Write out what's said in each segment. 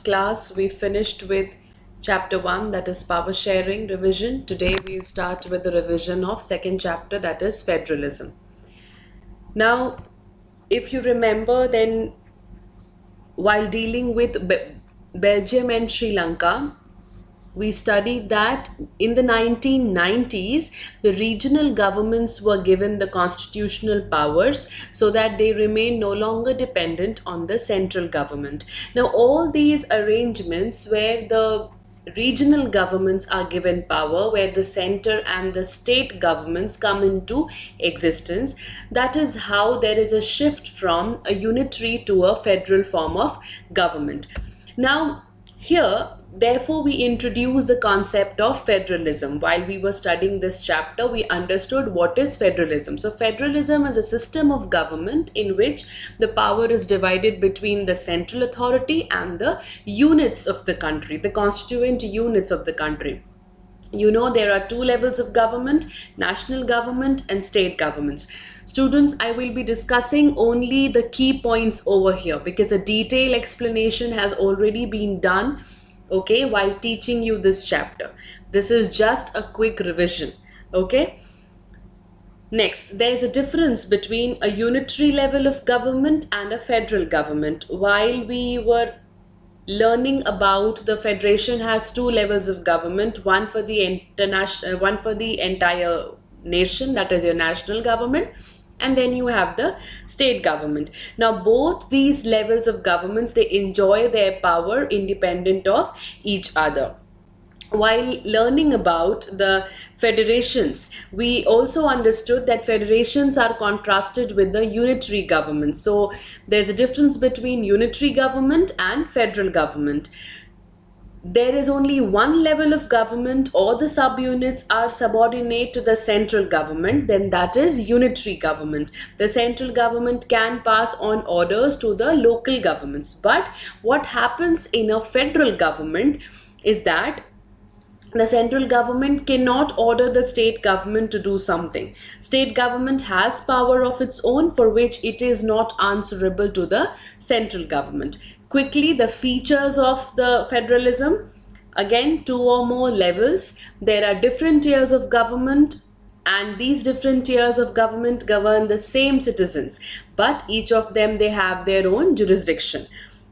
last class we finished with chapter 1, that is power sharing revision. Today we'll start with the revision of second chapter, that is federalism. Now, if you remember, then while dealing with Belgium and Sri Lanka, we studied that in the 1990s, the regional governments were given the constitutional powers so that they remain no longer dependent on the central government. Now, all these arrangements where the regional governments are given power, where the center and the state governments come into existence, that is how there is a shift from a unitary to a federal form of government. Now, here, therefore, we introduce the concept of federalism. While we were studying this chapter, we understood what is federalism. So, federalism is a system of government in which the power is divided between the central authority and the units of the country, the constituent units of the country. You know, there are two levels of government: national government and state governments. Students, I will be discussing only the key points over here because a detailed explanation has already been done, okay, while teaching you this chapter. This is just a quick revision, okay. Next, there is a difference between a unitary level of government and a federal government. While we were learning about the federation has two levels of government, one for the international, one for the entire nation, that is your national government, and then you have the state government. Now, both these levels of governments, they enjoy their power independent of each other. While learning about the federations, we also understood that federations are contrasted with the unitary government. So there's a difference between unitary government and federal government. There is only one level of government, or the subunits are subordinate to the central government, then that is unitary government. The central government can pass on orders to the local governments. But what happens in a federal government is that the central government cannot order the state government to do something. State government has power of its own for which it is not answerable to the central government. Quickly, the features of the federalism: again, two or more levels. There are different tiers of government, and these different tiers of government govern the same citizens, but each of them, they have their own jurisdiction,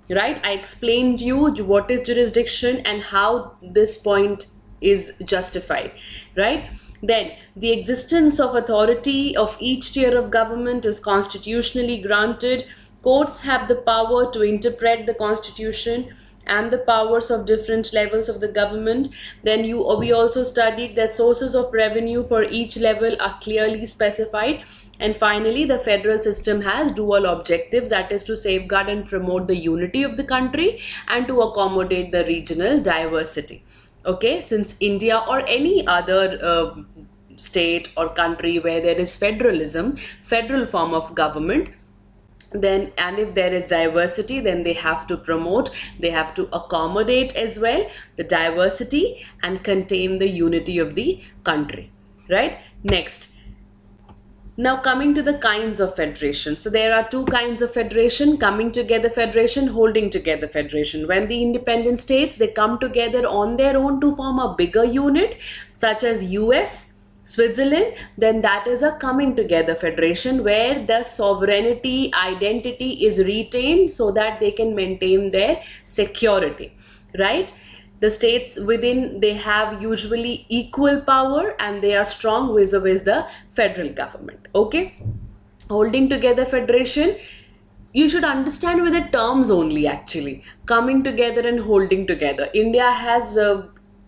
right? I explained you what is jurisdiction and how this point is justified, right? Then the existence of authority of each tier of government is constitutionally granted. Courts have the power to interpret the constitution and the powers of different levels of the government. Then we also studied that sources of revenue for each level are clearly specified. And finally, the federal system has dual objectives, that is to safeguard and promote the unity of the country and to accommodate the regional diversity. Okay, since India or any other state or country where there is federalism, federal form of government, then, and if there is diversity, then they have to promote, they have to accommodate as well the diversity and contain the unity of the country, right? Next, now coming to the kinds of federation. So there are two kinds of federation: coming together federation, holding together federation. When the independent states, they come together on their own to form a bigger unit, such as US, Switzerland, then that is a coming together federation where the sovereignty identity is retained so that they can maintain their security, right? The states within, they have usually equal power and they are strong vis-a-vis the federal government, okay? Holding together federation, you should understand with the terms only actually. Coming together and holding together. India has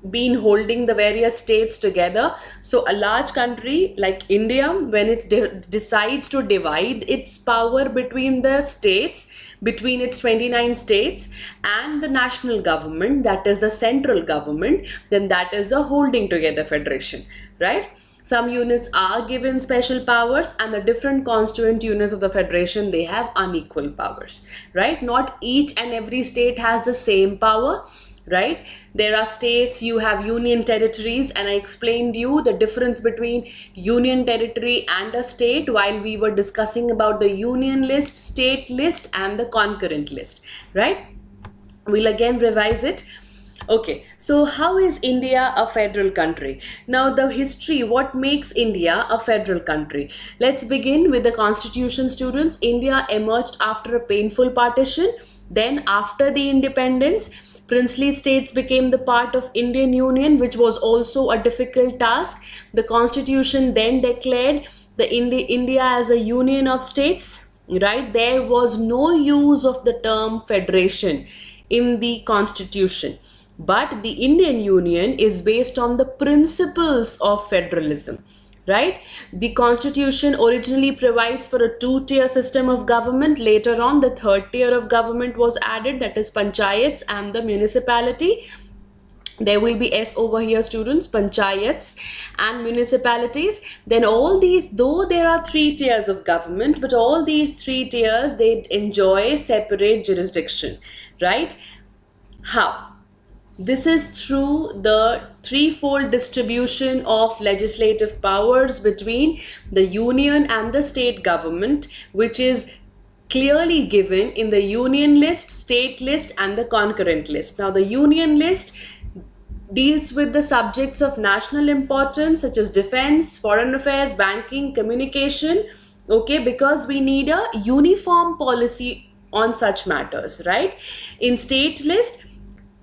been holding the various states together. So a large country like India, when it decides to divide its power between the states, between its 29 states and the national government, that is the central government, then that is the holding together federation, right? Some units are given special powers, and the different constituent units of the federation, they have unequal powers, right? Not each and every state has the same power, right? There are states, you have union territories, and I explained you the difference between union territory and a state while we were discussing about the union list, state list, and the concurrent list, right? We'll again revise it. Okay, so how is India a federal country? Now, the history, what makes India a federal country? Let's begin with the constitution, students. India emerged after a painful partition. Then, after the independence, princely states became the part of Indian Union, which was also a difficult task. The constitution then declared the India as a union of states, right? There was no use of the term federation in the constitution, but the Indian Union is based on the principles of federalism, right? The constitution originally provides for a two-tier system of government. Later on, the third tier of government was added, that is panchayats and the municipality. There will be S over here, students, panchayats and municipalities. Then all these, though there are three tiers of government, but all these three tiers, they enjoy separate jurisdiction, right? How? This is through the threefold distribution of legislative powers between the union and the state government, which is clearly given in the union list, state list, and the concurrent list. Now, the union list deals with the subjects of national importance such as defense, foreign affairs, banking, communication, okay, because we need a uniform policy on such matters, right? In state list,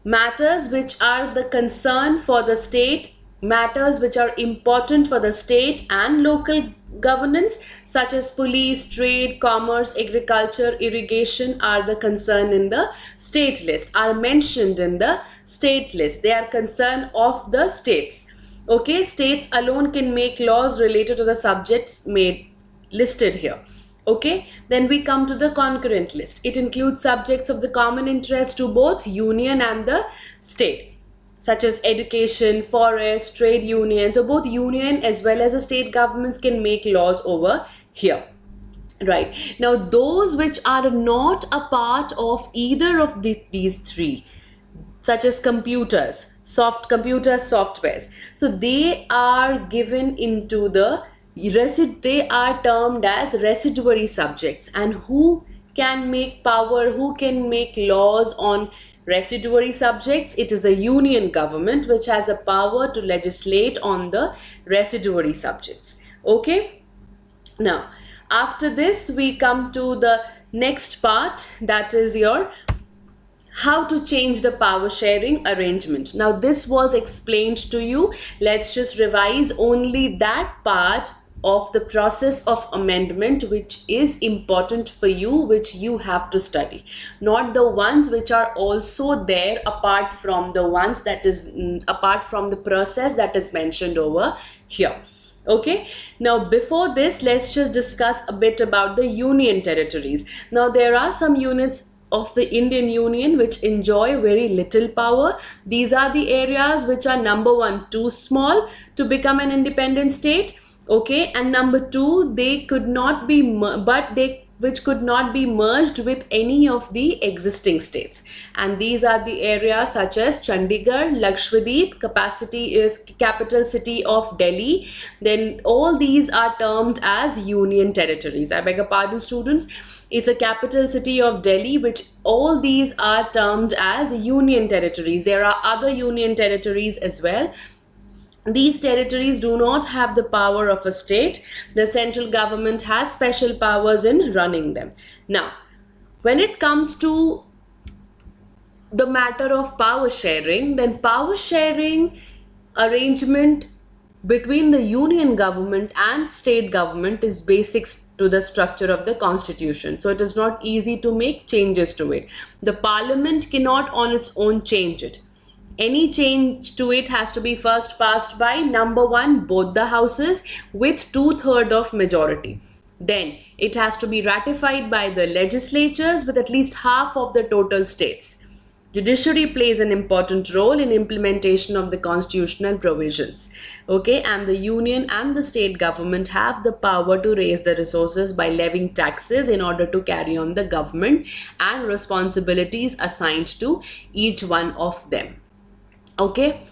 matters which are the concern for the state, matters which are important for the state and local governance, such as police, trade, commerce, agriculture, irrigation, are the concern in the state list, are mentioned in the state list. They are concern of the states. Okay, states alone can make laws related to the subjects made listed here. Okay, then we come to the concurrent list. It includes subjects of the common interest to both union and the state, such as education, forest, trade unions. So both union as well as the state governments can make laws over here. Right. Now, those which are not a part of either of these three, such as computers, softwares. So they are given into the they are termed as residuary subjects. And who can make laws on residuary subjects? It is a union government which has a power to legislate on the residuary subjects. Okay, now after this we come to the next part, that is your how to change the power sharing arrangement. Now this was explained to you. Let's just revise only that part of the process of amendment which is important for you, which you have to study, not the ones which are also there apart from the ones that is apart from the process that is mentioned over here. Okay, now before this, let's just discuss a bit about the union territories. Now there are some units of the Indian Union which enjoy very little power. These are the areas which are, number one, too small to become an independent state. Okay, and number two, they could not be which could not be merged with any of the existing states. And these are the areas such as Chandigarh, Lakshadweep, capital city of Delhi. Then all these are termed as union territories. I beg your pardon, students. It's a capital city of Delhi, which all these are termed as union territories. There are other union territories as well. These territories do not have the power of a state. The central government has special powers in running them. Now, when it comes to the matter of power sharing, then power sharing arrangement between the union government and state government is basics to the structure of the constitution. So it is not easy to make changes to it. The parliament cannot on its own change it. Any change to it has to be first passed by, number one, both the houses with 2/3 of majority. Then it has to be ratified by the legislatures with at least half of the total states. Judiciary plays an important role in implementation of the constitutional provisions. Okay, and the union and the state government have the power to raise the resources by levying taxes in order to carry on the government and responsibilities assigned to each one of them. Okay,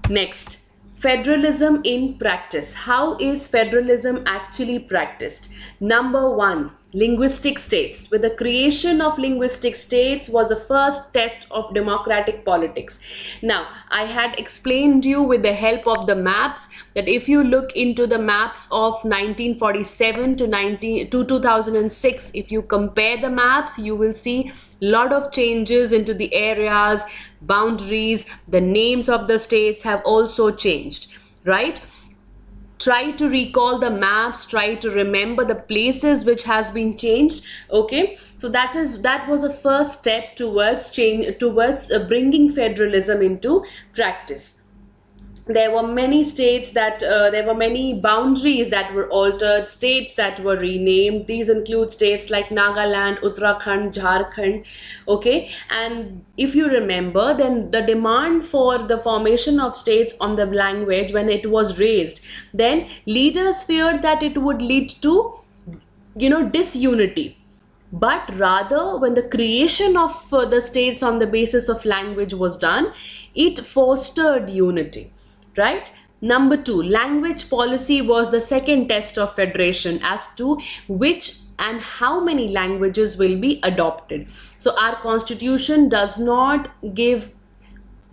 next, federalism in practice. How is federalism actually practiced? Number one, linguistic states. With the creation of linguistic states was the first test of democratic politics. Now, I had explained you with the help of the maps that if you look into the maps of 1947 to 2006, if you compare the maps, you will see lot of changes into the areas, boundaries, the names of the states have also changed, right? Try to recall the maps, try to remember the places which has been changed. Okay, so that was a first step towards bringing federalism into practice. There were many states that there were many boundaries that were altered, states that were renamed. These include states like Nagaland, Uttarakhand, Jharkhand. Okay, and if you remember, then the demand for the formation of states on the language, when it was raised, then leaders feared that it would lead to disunity. But rather, when the creation of the states on the basis of language was done, it fostered unity, right? Number two, language policy was the second test of federation as to which and how many languages will be adopted. So our constitution does not give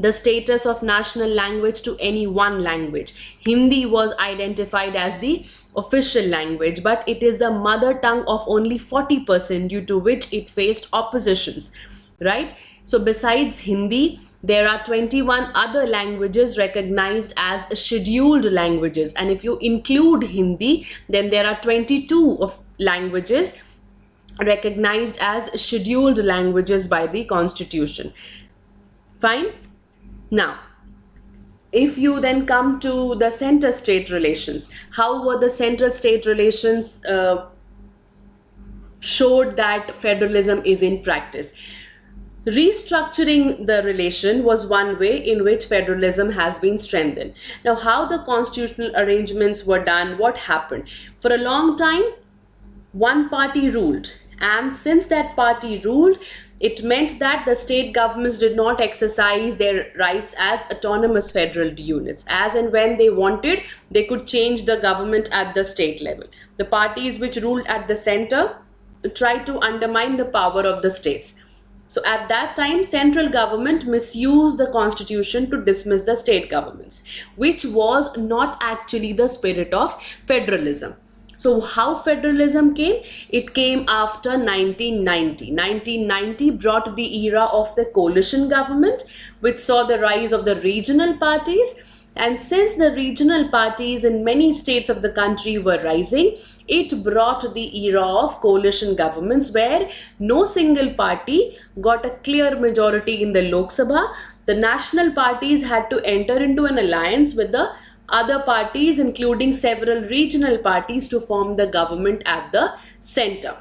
the status of national language to any one language. Hindi was identified as the official language, but it is the mother tongue of only 40%, due to which it faced oppositions, right? So besides Hindi, there are 21 other languages recognized as scheduled languages, and if you include Hindi, then there are 22 of languages recognized as scheduled languages by the constitution. Fine. Now, if you then come to the center-state relations, how were the central-state relations showed that federalism is in practice? Restructuring the relation was one way in which federalism has been strengthened. Now, how the constitutional arrangements were done, what happened? For a long time, one party ruled, and since that party ruled, it meant that the state governments did not exercise their rights as autonomous federal units. As and when they wanted, they could change the government at the state level. The parties which ruled at the center tried to undermine the power of the states. So at that time, central government misused the constitution to dismiss the state governments, which was not actually the spirit of federalism. So how federalism came? It came after 1990. 1990 brought the era of the coalition government, which saw the rise of the regional parties. And since the regional parties in many states of the country were rising, it brought the era of coalition governments where no single party got a clear majority in the Lok Sabha. The national parties had to enter into an alliance with the other parties, including several regional parties, to form the government at the center.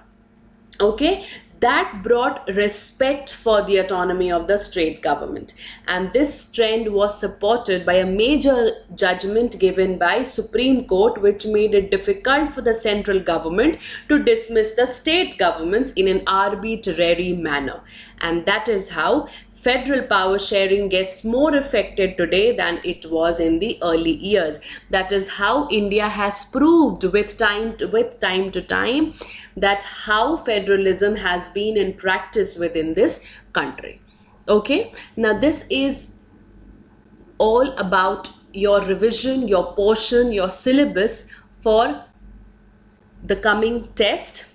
Okay, that brought respect for the autonomy of the state government, and this trend was supported by a major judgment given by Supreme Court, which made it difficult for the central government to dismiss the state governments in an arbitrary manner. And that is how federal power sharing gets more affected today than it was in the early years. That is how India has proved with time to time that how federalism has been in practice within this country. Okay, now this is all about your revision, your portion, your syllabus for the coming test,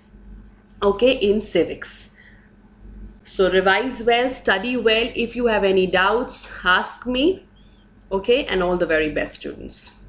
okay, in civics. So revise well, study well. If you have any doubts, ask me. Okay, and all the very best, students.